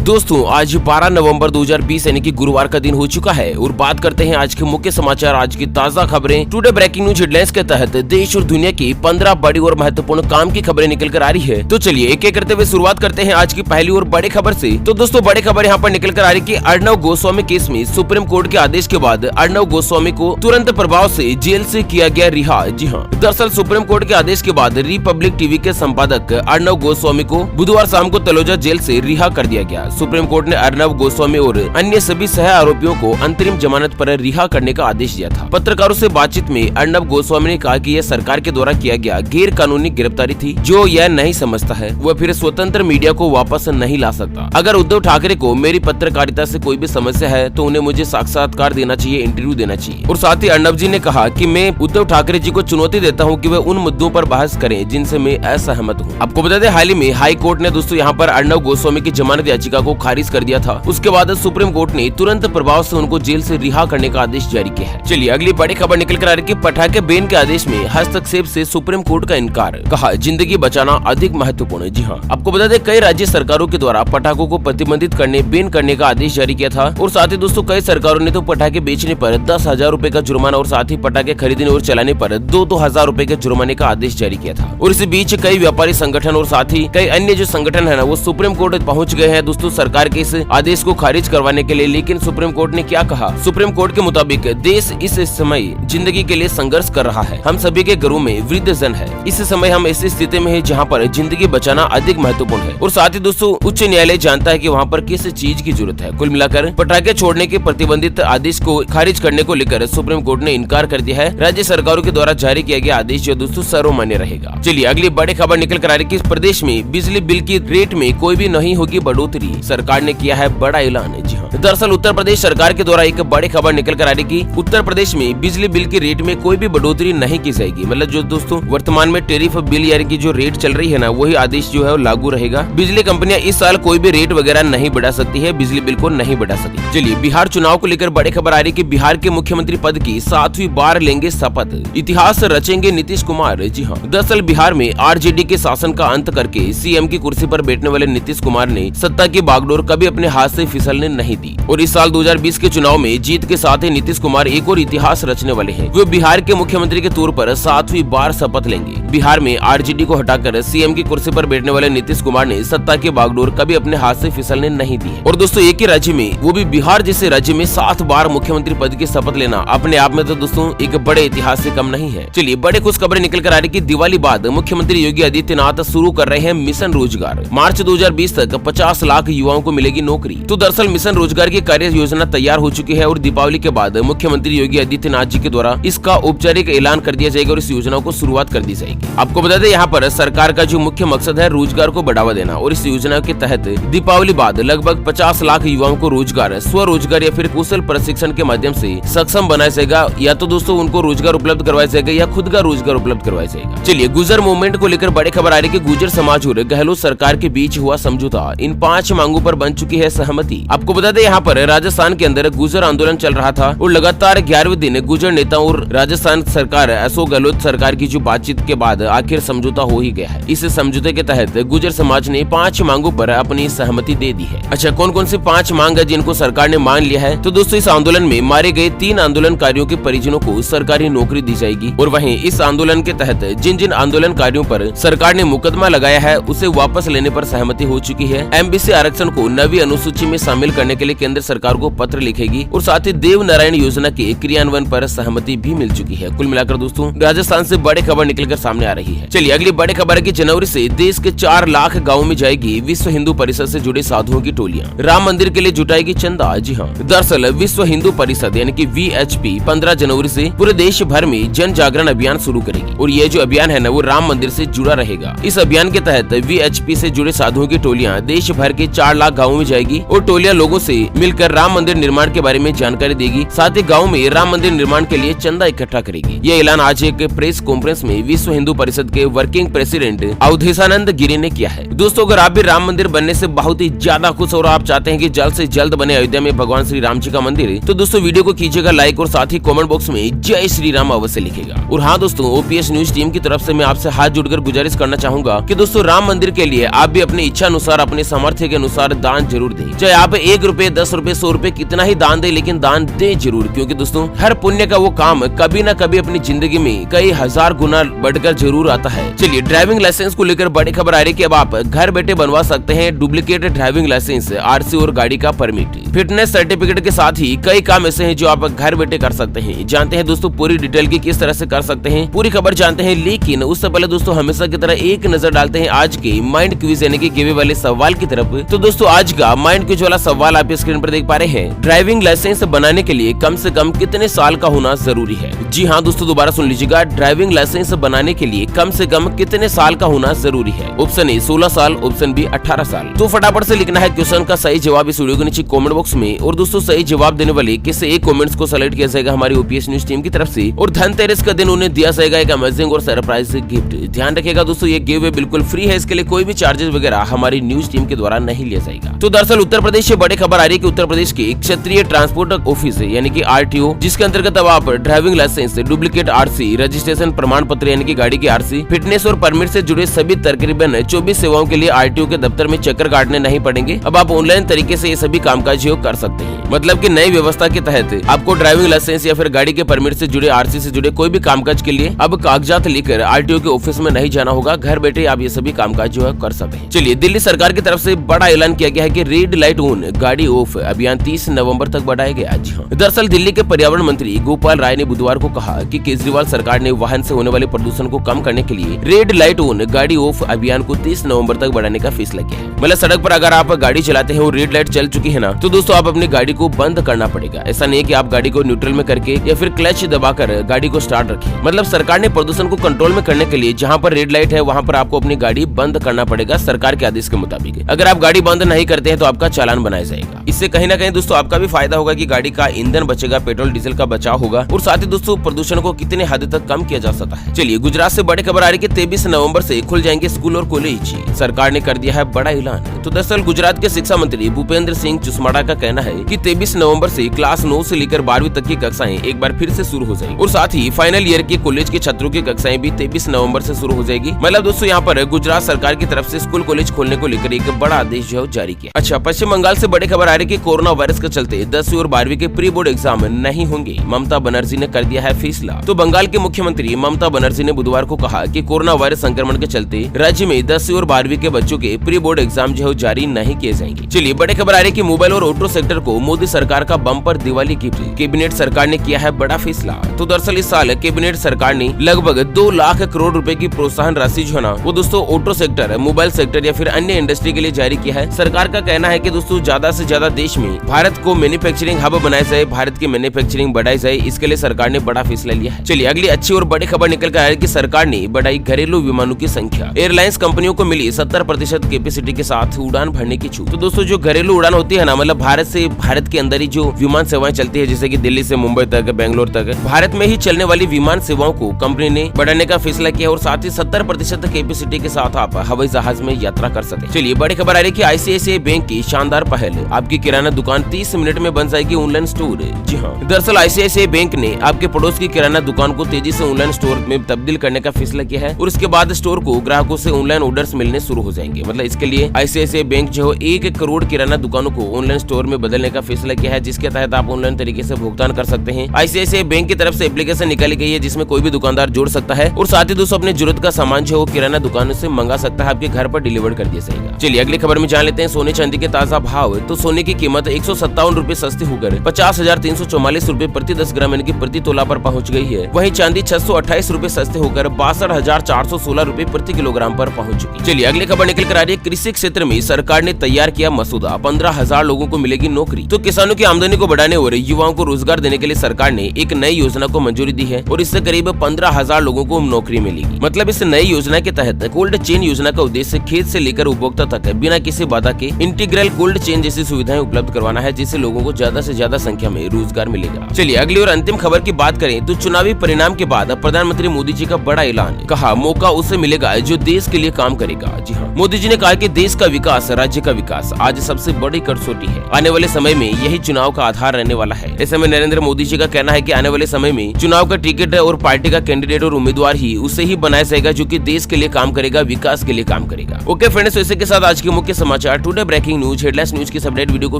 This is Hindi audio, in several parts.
दोस्तों आज 12 नवंबर 2020 यानी कि गुरुवार का दिन हो चुका है और बात करते हैं आज के मुख्य समाचार, आज की ताजा खबरें। टुडे ब्रेकिंग न्यूज हेडलाइंस के तहत देश और दुनिया की 15 बड़ी और महत्वपूर्ण काम की खबरें निकल कर आ रही है। तो चलिए एक एक करते हुए शुरुआत करते हैं आज की पहली और बड़ी खबर से। तो दोस्तों बड़ी खबर यहाँ पर निकल कर आ रही कि अर्णव गोस्वामी केस में सुप्रीम कोर्ट के आदेश के बाद अर्णव गोस्वामी को तुरंत प्रभाव से जेल से किया गया रिहा। जी हाँ, दरअसल सुप्रीम कोर्ट के आदेश के बाद रिपब्लिक टीवी के संपादक अर्णव गोस्वामी को बुधवार शाम को तलोजा जेल से रिहा कर दिया गया। सुप्रीम कोर्ट ने अर्णव गोस्वामी और अन्य सभी सह आरोपियों को अंतरिम जमानत पर रिहा करने का आदेश दिया था। पत्रकारों से बातचीत में अर्णव गोस्वामी ने कहा कि यह सरकार के द्वारा किया गया गैर कानूनी गिरफ्तारी थी। जो यह नहीं समझता है वह फिर स्वतंत्र मीडिया को वापस नहीं ला सकता। अगर उद्धव ठाकरे को मेरी पत्रकारिता से कोई भी समस्या है तो उन्हें मुझे साक्षात्कार देना चाहिए, इंटरव्यू देना चाहिए। और साथ ही अर्णव जी ने कहा कि मैं उद्धव ठाकरे जी को चुनौती देता हूं कि वे उन मुद्दों पर बहस करें जिनसे मैं असहमत हूं। आपको बता दें हाल ही में हाई कोर्ट ने दोस्तों यहाँ पर अर्णव गोस्वामी की जमानत याचिका को खारिज कर दिया था। उसके बाद सुप्रीम कोर्ट ने तुरंत प्रभाव से उनको जेल से रिहा करने का आदेश जारी किया है। चलिए अगली बड़ी खबर निकल कर आ रही है कि पटाखे बैन के आदेश में हस्तक्षेप से सुप्रीम कोर्ट का इनकार। कहा जिंदगी बचाना अधिक महत्वपूर्ण है। जी हाँ, आपको बता दें कई राज्य सरकारों के द्वारा पटाखों को प्रतिबंधित करने, बैन करने का आदेश जारी किया था। और साथ ही दोस्तों कई सरकारों ने तो पटाखे बेचने पर 10,000 रूपए का जुर्माना और साथ ही पटाखे खरीदने और चलाने पर 2-2 हजार रूपए के जुर्माने का आदेश जारी किया था। और इसी बीच कई व्यापारी संगठन और साथ ही कई अन्य जो संगठन है ना वो सुप्रीम कोर्ट पहुंच गए हैं दोस्तों सरकार के इस आदेश को खारिज करवाने के लिए। लेकिन सुप्रीम कोर्ट ने क्या कहा? सुप्रीम कोर्ट के मुताबिक देश इस समय जिंदगी के लिए संघर्ष कर रहा है। हम सभी के घरों में वृद्ध जन है। इस समय हम ऐसी स्थिति में है जहाँ पर जिंदगी बचाना अधिक महत्वपूर्ण है। और साथ ही दोस्तों उच्च न्यायालय जानता है कि वहाँ पर किस चीज की जरूरत है। कुल मिलाकर पटाखे छोड़ने के प्रतिबंधित आदेश को खारिज करने को लेकर सुप्रीम कोर्ट ने इनकार कर दिया है। राज्य सरकारों के द्वारा जारी किया गया आदेश जो दोस्तों सर्वमान्य रहेगा। चलिए अगली बड़ी खबर निकल कर आ रही है कि प्रदेश में बिजली बिल की रेट में कोई भी नहीं होगी बढ़ोतरी। सरकार ने किया है बड़ा ऐलान। जी हाँ, दरअसल उत्तर प्रदेश सरकार के द्वारा एक बड़ी खबर निकल कर आ रही कि उत्तर प्रदेश में बिजली बिल के रेट में कोई भी बढ़ोतरी नहीं की जाएगी। मतलब जो दोस्तों वर्तमान में टैरिफ बिल यानी कि जो रेट चल रही है ना वही आदेश जो है वो लागू रहेगा। बिजली कंपनियां इस साल कोई भी रेट वगैरह नहीं बढ़ा सकती है, बिजली बिल को नहीं बढ़ा सकती। चलिए बिहार चुनाव को लेकर बड़ी खबर आ रही कि बिहार के मुख्यमंत्री पद की 7वीं बार लेंगे शपथ, इतिहास रचेंगे नीतीश कुमार। जी हाँ, दरअसल बिहार में आरजेडी के शासन का अंत करके सीएम की कुर्सी पर बैठने वाले नीतीश कुमार ने सत्ता की बागडोर कभी अपने हाथ से फिसलने नहीं दी। और इस साल 2020 के चुनाव में जीत के साथ ही नीतीश कुमार एक और इतिहास रचने वाले हैं। वे बिहार के मुख्यमंत्री के तौर पर 7वीं बार शपथ लेंगे। बिहार में आरजेडी को हटाकर सीएम की कुर्सी पर बैठने वाले नीतीश कुमार ने सत्ता की बागडोर कभी अपने हाथ से फिसलने नहीं दी। और दोस्तों एक ही राज्य में, वो भी बिहार जैसे राज्य में 7 बार मुख्यमंत्री पद की शपथ लेना अपने आप में तो दोस्तों एक बड़े इतिहास से कम नहीं है। चलिए बड़े खुश खबरें निकल कर आ रही कि दिवाली बाद मुख्यमंत्री योगी आदित्यनाथ शुरू कर रहे हैं मिशन रोजगार। मार्च 2020 तक 50 लाख युवाओं को मिलेगी नौकरी। तो दरअसल मिशन रोजगार की कार्य योजना तैयार हो चुकी है और दीपावली के बाद मुख्यमंत्री योगी आदित्यनाथ जी के द्वारा इसका औपचारिक ऐलान कर दिया जाएगा और इस योजना को शुरुआत कर दी जाएगी। आपको बता दें यहाँ पर सरकार का जो मुख्य मकसद है रोजगार को बढ़ावा देना और इस योजना के तहत दीपावली बाद लगभग 50 लाख युवाओं को रोजगार, स्वरोजगार या फिर कौशल प्रशिक्षण के माध्यम से सक्षम बनाया जाएगा। या तो दोस्तों उनको रोजगार उपलब्ध करवाया जाएगा या खुद का रोजगार उपलब्ध करवाया जाएगा। चलिए गुर्जर मूवमेंट को लेकर बड़ी खबर आ रही है कि गुर्जर समाज और गहलोत सरकार के बीच हुआ समझौता, इन 5 मांगों पर बन चुकी है सहमति। आपको बता दें यहाँ पर राजस्थान के अंदर गुर्जर आंदोलन चल रहा था और लगातार 11वें दिन गुर्जर नेताओं और राजस्थान सरकार अशोक गहलोत सरकार की जो बातचीत के बाद आखिर समझौता हो ही गया है। इस समझौते के तहत गुर्जर समाज ने 5 मांगों पर अपनी सहमति दे दी है। अच्छा, कौन कौन सी 5 मांग है जिनको सरकार ने मान लिया है? तो दोस्तों इस आंदोलन में मारे गए 3 आंदोलनकारियों के परिजनों को सरकारी नौकरी दी जाएगी। और वहीं इस आंदोलन के तहत जिन जिन आंदोलनकारियों पर सरकार ने मुकदमा लगाया है उसे वापस लेने पर सहमति हो चुकी है। एमबीसी आरक्षण को 9वीं अनुसूची में शामिल करने के लिए केंद्र सरकार को पत्र लिखेगी और साथ ही देव नारायण योजना के क्रियान्वयन पर सहमति भी मिल चुकी है। कुल मिलाकर दोस्तों राजस्थान से बड़ी खबर निकलकर सामने आ रही है। चलिए अगली बड़ी खबर है कि जनवरी से देश के 4 लाख गाँव में जाएगी विश्व हिंदू परिषद से जुड़े साधुओं की टोलियां। राम मंदिर के लिए जुटाएगी चंदा। जी हाँ, दरअसल विश्व हिंदू परिषद यानी कि VHP 15 जनवरी से पूरे देश भर में जन जागरण अभियान शुरू करेगी। और ये जो अभियान है ना वो राम मंदिर से जुड़ा रहेगा। इस अभियान के तहत VHP से जुड़े साधुओं की टोलियां देश भर के 4 लाख गाँवों में जाएगी और टोलियां लोगों से मिलकर राम मंदिर निर्माण के बारे में जानकारी देगी। साथ ही गाँव में राम मंदिर निर्माण के लिए चंदा इकट्ठा करेगी। ये ऐलान आज एक प्रेस कॉन्फ्रेंस में विश्व हिंदू परिषद के वर्किंग प्रेसिडेंट अवधेशानंद गिरी ने किया है। दोस्तों अगर आप भी राम मंदिर बनने से बहुत ही ज्यादा खुश और आप चाहते हैं कि जल्द से जल्द बने अयोध्या में भगवान श्री राम जी का मंदिर, तो दोस्तों वीडियो को कीजिएगा लाइक और साथ ही कमेंट बॉक्स में जय श्री राम अवश्य लिखेगा। और हाँ दोस्तों, ओपीएस न्यूज टीम की तरफ से मैं आपसे हाथ जोड़कर गुजारिश करना चाहूंगा कि दोस्तों राम मंदिर के लिए आप भी अपनी इच्छा अनुसार, अपने सामर्थ्य के अनुसार अनुसार दान जरूर दें। चाहे आप 1 रुपए, 10 रुपए, 100 रुपए कितना ही दान दे, लेकिन दान दे जरूर, क्योंकि दोस्तों हर पुण्य का वो काम कभी न कभी अपनी जिंदगी में कई हजार गुना बढ़कर जरूर आता है। चलिए, ड्राइविंग लाइसेंस को लेकर बड़ी खबर आ रही है कि अब आप घर बैठे बनवा सकते हैं डुप्लीकेट ड्राइविंग लाइसेंस, आरसी और गाड़ी का परमिट। फिटनेस सर्टिफिकेट के साथ ही कई काम ऐसे हैं जो आप घर बैठे कर सकते हैं। जानते हैं दोस्तों पूरी डिटेल की किस तरह से कर सकते हैं, पूरी खबर जानते हैं, लेकिन उससे पहले दोस्तों हमेशा की तरह एक नजर डालते हैं आज के माइंड क्विज यानी कि गिवे वाले सवाल की तरफ। तो दोस्तों आज का माइंड क्विज वाला सवाल आप स्क्रीन पर देख पा रहे हैं। ड्राइविंग लाइसेंस बनाने के लिए कम से कम कितने साल का होना जरूरी है? जी हाँ दोस्तों, दोबारा सुन लीजिएगा, ड्राइविंग लाइसेंस बनाने के लिए कम से कम कितने साल का होना जरूरी है? ऑप्शन ए 16 साल, ऑप्शन बी 18 साल। तो फटाफट से लिखना है क्वेश्चन का सही जवाब इस वीडियो के नीचे कमेंट बॉक्स में। और दोस्तों सही जवाब देने वाले किसी एक कमेंट्स को सेलेक्ट किया जाएगा हमारी ओपीएस न्यूज टीम की तरफ से, और धनतेरस का दिन उन्हें दिया जाएगा एक अमेजिंग और सरप्राइज गिफ्ट। ध्यान रखिएगा दोस्तों, ये गिव बिल्कुल फ्री है, इसके लिए कोई भी चार्जेस वगैरह हमारी न्यूज टीम के द्वारा नहीं लिया जाएगा। तो दरअसल उत्तर प्रदेश से बड़ी खबर आ रही है कि उत्तर प्रदेश के क्षेत्रीय ट्रांसपोर्ट ऑफिस यानी कि आरटीओ, जिसके अंतर्गत अब आप driving licence, duplicate RC, registration प्रमाण पत्र यानी कि गाड़ी की आरसी, फिटनेस और परमिट से जुड़े सभी तकरीबन 24 सेवाओं के लिए आरटीओ के दफ्तर में चक्कर काटने नहीं पड़ेंगे। अब आप ऑनलाइन तरीके से ये सभी कामकाज कर सकते हैं। मतलब कि नई व्यवस्था के तहत आपको ड्राइविंग लाइसेंस या फिर गाड़ी के परमिट से जुड़े, आरसी से जुड़े कोई भी कामकाज के लिए अब कागजात लेकर आरटीओ के ऑफिस में नहीं जाना होगा। घर बैठे आप ये सभी कामकाज कर सकते हैं। चलिए, दिल्ली सरकार की तरफ से बड़ा ऐलान किया गया है कि रेड लाइट ऑन गाड़ी ऑफ अभियान 30 नवंबर तक बढ़ाया गया। दरअसल दिल्ली के पर्यावरण मंत्री गोपाल राय ने बुधवार को कहा कि केजरीवाल सरकार ने वाहन से होने वाले प्रदूषण को कम करने के लिए रेड लाइट ऑन गाड़ी ऑफ अभियान को 30 नवंबर तक बढ़ाने का फैसला किया है। मतलब सड़क पर अगर आप गाड़ी चलाते हैं और रेड लाइट चल चुकी है ना, तो दोस्तों आप अपनी गाड़ी को बंद करना पड़ेगा। ऐसा नहीं है कि आप गाड़ी को न्यूट्रल में करके या फिर क्लच दबाकर गाड़ी को स्टार्ट रखें। मतलब सरकार ने प्रदूषण को कंट्रोल में करने के लिए जहाँ पर रेड लाइट है वहाँ पर आपको अपनी गाड़ी बंद करना पड़ेगा सरकार के आदेश के मुताबिक। अगर आप गाड़ी बंद नहीं करते हैं तो आपका चालान बनाया जाएगा। इससे कहीं ना कहीं दोस्तों आपका भी फायदा होगा कि गाड़ी का ईंधन बचेगा, पेट्रोल डीजल का बचाव होगा, और साथ ही दोस्तों प्रदूषण को कितने हद तक कम किया जा सकता है। चलिए, गुजरात से बड़ी खबर आ रही है कि 23 नवंबर से खुल जाएंगे स्कूल और कॉलेज। सरकार ने कर दिया है बड़ा ऐलान। तो दरअसल गुजरात के शिक्षा मंत्री भूपेंद्र सिंह चुसमाड़ा का कहना है कि 23 नवंबर से क्लास 9 से लेकर 12वीं तक की कक्षाएं एक बार फिर से शुरू हो जाएंगी, और साथ ही फाइनल ईयर के कॉलेज के छात्रों की कक्षाएं भी 23 नवंबर से शुरू हो जाएगी। मतलब दोस्तों यहाँ पर गुजरात सरकार की तरफ से स्कूल कॉलेज खोलने को लेकर एक बड़ा आदेश जारी किया। अच्छा, पश्चिम बंगाल से बड़ी खबर आ रही है कि कोरोना वायरस के चलते 10वीं और 12वीं के प्री बोर्ड एग्जाम नहीं होंगे। ममता बनर्जी ने कर दिया है फैसला। तो बंगाल के मुख्यमंत्री ममता बनर्जी ने बुधवार को कहा कि कोरोना वायरस संक्रमण के चलते राज्य में 10वीं और 12वीं के बच्चों के प्री बोर्ड एग्जाम जारी नहीं किए जाएंगे। चलिए, बड़ी खबर आ रही है कि मोबाइल और ऑटो सेक्टर को मोदी सरकार का बम्पर दिवाली गिफ्ट। कैबिनेट सरकार ने किया है बड़ा फैसला। तो दरअसल इस साल कैबिनेट सरकार ने लगभग 2 लाख करोड़ रुपए की प्रोत्साहन राशि जो है ना, वो दोस्तों ऑटो सेक्टर, मोबाइल सेक्टर या फिर अन्य इंडस्ट्री के लिए जारी किया है। सरकार का कहना है कि दोस्तों ज्यादा से ज्यादा देश में भारत को मैन्युफैक्चरिंग हब बनाया जाए, भारत की मैन्युफैक्चरिंग बढ़ाई जाए, इसके लिए सरकार ने बड़ा फैसला लिया है। चलिए, अगली अच्छी और बड़ी खबर निकल कर आ रही है कि सरकार ने बढ़ाई घरेलू विमानों की संख्या। एयरलाइंस कंपनियों को मिली 70% कैपेसिटी के साथ उड़ान भरने की छूट। तो दोस्तों जो घरेलू उड़ान होती है ना, मतलब भारत से भारत के अंदर ही जो विमान सेवाएं चलती है, जैसे कि दिल्ली से मुंबई तक, बेंगलोर तक, भारत में ही चलने वाली विमान सेवाओं को कंपनी ने बढ़ाने का फैसला किया, और साथ ही 70% कैपेसिटी के साथ आप हवाई जहाज में यात्रा कर सकते हैं। चलिए, बड़ी खबर आ रही है कि आईसीआईसीआई बैंक की शानदार पहल, आपकी किराना दुकान 30 मिनट में बन जाएगी ऑनलाइन स्टोर। जी हाँ, दरअसल आईसीआईसीआई बैंक ने आपके पड़ोस की किराना दुकान को तेजी से ऑनलाइन स्टोर में तब्दील करने का फैसला किया है, और इसके बाद स्टोर को ग्राहकों से ऑनलाइन ऑर्डर्स मिलने शुरू हो जाएंगे। मतलब इसके लिए आईसीआईसीआई बैंक 1 करोड़ किराना दुकानों को ऑनलाइन स्टोर में बदलने का फैसला किया है, जिसके तहत आप ऑनलाइन तरीके से भुगतान कर सकते हैं। आईसीआईसीआई बैंक की तरफ से एप्लीकेशन निकाली गई है जिसमें कोई भी दुकानदार जोड़ सकता है, और साथ ही दोस्तों अपने जरूरत का सामान जो किराना दुकानों से मंगा सकता है, आपके घर पर डिलीवर कर दिया जाएगा। चलिए, अगली खबर में जान लेते हैं सोने चांदी के ताजा भाव। तो सोने की कीमत 157 रुपए सस्ती होकर 50,344 रुपए प्रति 10 ग्राम यानी कि प्रति तोला पर पहुंच गई है। वहीं चांदी 628 रुपए सस्ते होकर 62,416 रुपए प्रति किलोग्राम पर पहुंच चुकी। चलिए, अगली खबर निकल कर आ रही है कृषि क्षेत्र में सरकार ने तैयार किया मसूदा, 15,000 लोगों को मिलेगी नौकरी। तो किसानों की आमदनी को बढ़ाने और युवाओं को रोजगार देने के लिए सरकार ने एक नई योजना को मंजूरी दी है, और इससे करीब 15,000 लोगों को नौकरी मिलेगी। मतलब इस नई योजना के तहत कोल्ड चेन योजना का उद्देश्य खेत से लेकर उपभोक्ता तक बिना किसी बाधा के इंटीग्रल कोल्ड चेन जैसी सुविधाएं उपलब्ध करवाना है, जिससे लोगों को ज्यादा से ज्यादा संख्या में रोजगार मिलेगा। चलिए, अगली और अंतिम खबर की बात करें तो चुनावी परिणाम के बाद प्रधानमंत्री मोदी जी का बड़ा ऐलान, कहा मौका उसे मिलेगा जो देश के लिए काम करेगा। जी हाँ, मोदी जी ने कहा कि देश का विकास, राज्य का विकास आज सबसे बड़ी कसौटी है। आने वाले समय में यही चुनाव का आधार रहने वाला है। ऐसे में नरेंद्र मोदी जी का कहना है कि आने वाले समय में चुनाव का टिकट और पार्टी का कैंडिडेट और उम्मीदवार ही उसे ही बनाया जाएगा जो कि देश के लिए काम करेगा, विकास के लिए काम करेगा। ओके फ्रेंड्स, इसी के साथ आज के मुख्य समाचार समाचार today breaking news headlines news की अपडेट वीडियो को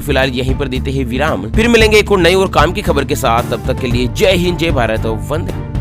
फिलहाल यहीं पर देते हैं विराम। फिर मिलेंगे एक और नई और काम की खबर के साथ, तब तक के लिए जय हिंद, जय भारत और वंदे।